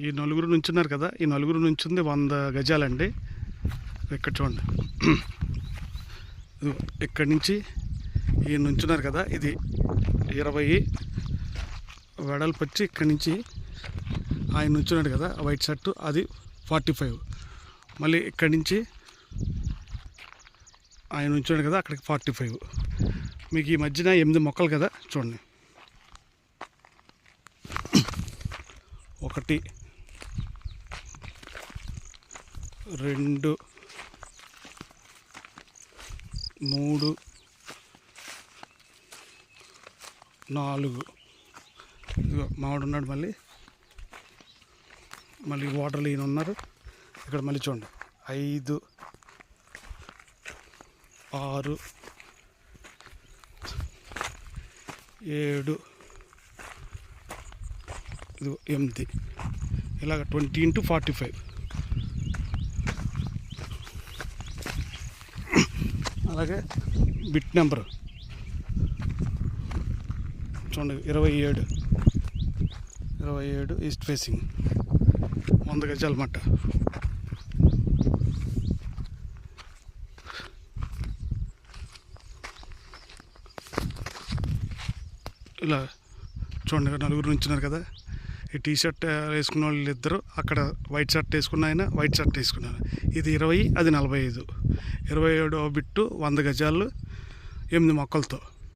ఈ నలుగురు నుంచున్నారు కదా, ఈ నలుగురు నుంచింది 100 గజాలండి. ఇక్కడ చూడండి, ఇక్కడి నుంచి ఈ నుంచున్నారు కదా, ఇది 20 వెడల్పు వచ్చి ఇక్కడి నుంచి ఆయన నుంచున్నాడు కదా వైట్ షర్టు, అది 45. మళ్ళీ ఇక్కడి నుంచి ఆయన నుంచున్నాడు కదా, అక్కడికి 45. మీకు ఈ మధ్యన 8 మొక్కలు కదా చూడండి. 1 2 3 4 మామిడి ఉన్నాడు. మళ్ళీ వాటర్లు ఈయన ఉన్నారు. ఇక్కడ మళ్ళీ చూడండి 5 6 7 8 ఇలాగ 20 into 45. అలాగే బిట్ నెంబర్ చూడండి 27 ఈస్ట్ ఫేసింగ్ 100 గజాల మట్ట. ఇలా చూడండి, నలుగురు నుంచున్నారు కదా. ఈ టీ షర్ట్ వేసుకున్న వాళ్ళు ఇద్దరు, అక్కడ వైట్ షర్ట్ వేసుకున్న ఆయన వైట్ షర్ట్ వేసుకున్నారు. ఇది 20, అది 45. 27 బిట్టు 100 గజాలు 8 మొక్కలతో.